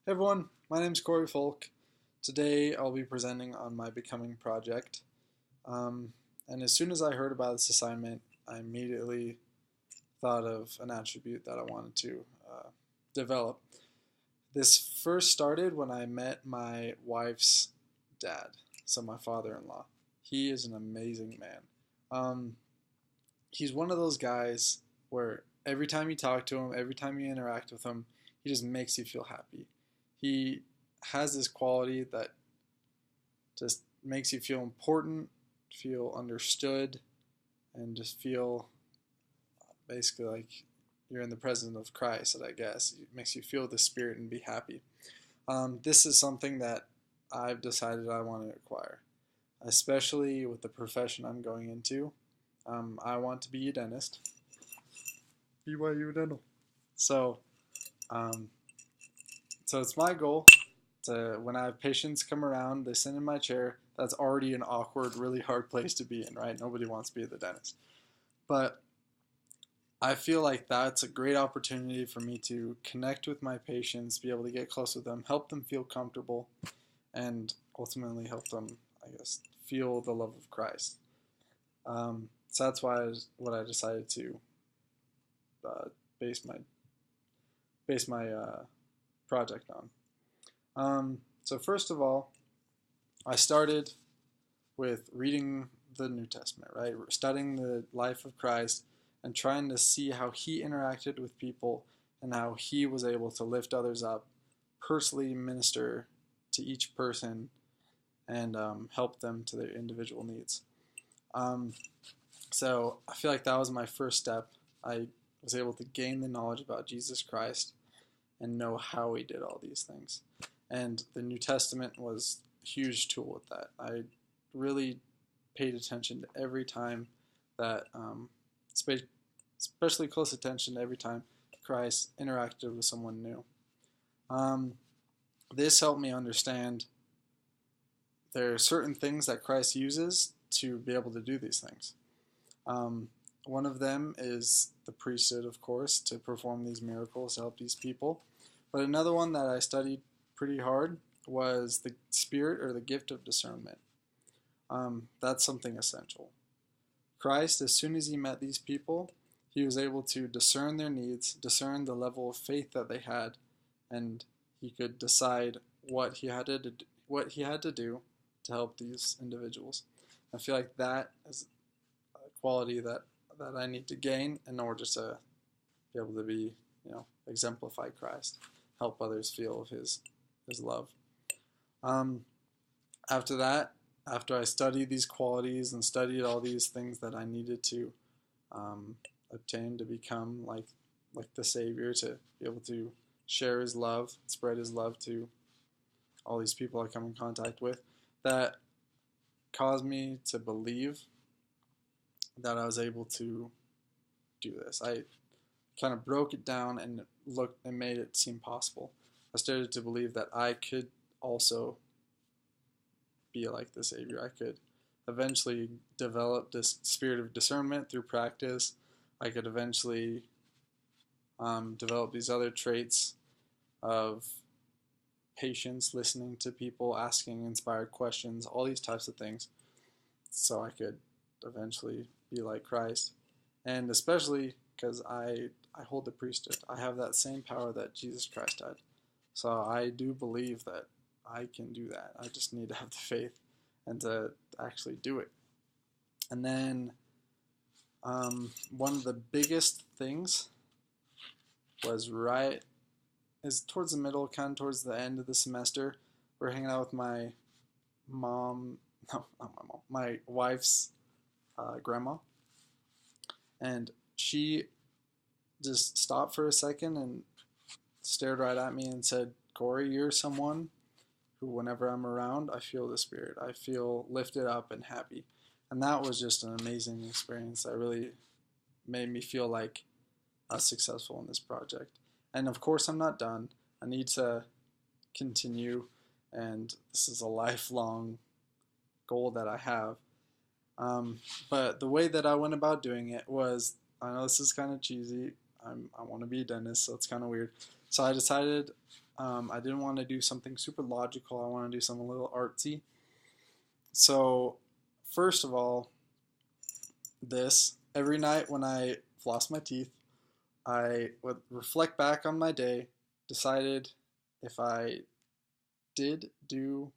Hey everyone, my name is Corey Folk. Today I'll be presenting on my Becoming project. And as soon as I heard about this assignment, I immediately thought of an attribute that I wanted to develop. This first started when I met my wife's dad, so my father-in-law. He is an amazing man. Um, he's one of those guys where every time you talk to him, every time you interact with him, he just makes you feel happy. He has this quality that just makes you feel important, feel understood, and just feel basically like you're in the presence of Christ, I guess. It makes you feel the Spirit and be happy. This is something that I've decided I want to acquire, especially with the profession I'm going into. I want to be a dentist. BYU Dental. So, um, so it's my goal to, when I have patients come around, they sit in my chair. That's already an awkward, really hard place to be in, right? Nobody wants to be the dentist. But I feel like that's a great opportunity for me to connect with my patients, be able to get close with them, help them feel comfortable, and ultimately help them, I guess, feel the love of Christ. So that's what I decided to uh, base my project on. So first of all, I started with reading the New Testament, right? Studying the life of Christ and trying to see how he interacted with people and how he was able to lift others up, personally minister to each person, and help them to their individual needs. So I feel like that was my first step. I was able to gain the knowledge about Jesus Christ and know how he did all these things. And the New Testament was a huge tool with that. I really paid attention to every time that, especially close attention to every time Christ interacted with someone new. This helped me understand there are certain things that Christ uses to be able to do these things. One of them is the priesthood, of course, to perform these miracles to help these people. But another one that I studied pretty hard was the spirit or the gift of discernment. That's something essential. Christ, as soon as he met these people, he was able to discern their needs, discern the level of faith that they had, and he could decide what he had to do to help these individuals. I feel like that is a quality that I need to gain in order to be able to be, exemplify Christ, help others feel his love. After that, after I studied these qualities and studied all these things that I needed to obtain to become like the Savior, to be able to share his love, spread his love to all these people I come in contact with, that caused me to believe that I was able to do this. I kind of broke it down and looked and made it seem possible. I started to believe that I could also be like the Savior. I could eventually develop this spirit of discernment through practice. I could eventually develop these other traits of patience, listening to people, asking inspired questions, all these types of things, so I could eventually be like Christ. And especially because I hold the priesthood. I have that same power that Jesus Christ had. So I do believe that I can do that. I just need to have the faith and to actually do it. And then one of the biggest things is towards the middle, kind of towards the end of the semester. We're hanging out with my mom, no, not my mom, my wife's grandma. And she just stopped for a second and stared right at me and said, "Corey, you're someone who, whenever I'm around, I feel the Spirit. I feel lifted up and happy." And that was just an amazing experience that really made me feel like I was successful in this project. And of course, I'm not done. I need to continue, and this is a lifelong goal that I have. But the way that I went about doing it was, I know this is kind of cheesy. I want to be a dentist, so it's kind of weird. So I decided I didn't want to do something super logical. I want to do something a little artsy. So, first of all, every night when I floss my teeth, I would reflect back on my day, decided if I did do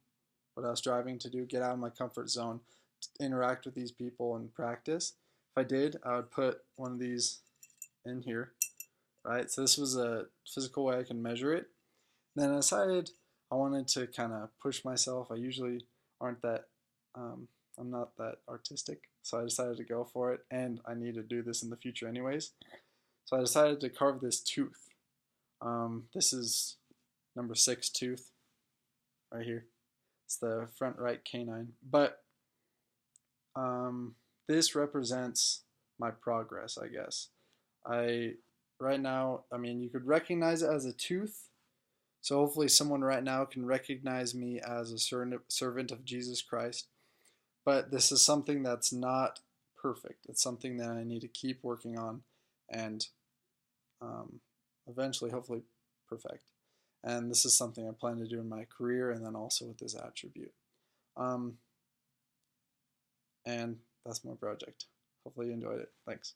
what I was striving to do, get out of my comfort zone, interact with these people and practice. If I did, I would put one of these in here, right? So this was a physical way I can measure it. Then I decided I wanted to kind of push myself. I usually aren't that, I'm not that artistic, so I decided to go for it, and I need to do this in the future anyways. So I decided to carve this tooth. This is number 6 tooth right here. It's the front right canine. But this represents my progress, I guess. Right now, I mean, you could recognize it as a tooth. So hopefully someone right now can recognize me as a servant of Jesus Christ. But this is something that's not perfect. It's something that I need to keep working on and eventually, hopefully, perfect. And this is something I plan to do in my career and then also with this attribute. And that's my project. Hopefully you enjoyed it. Thanks.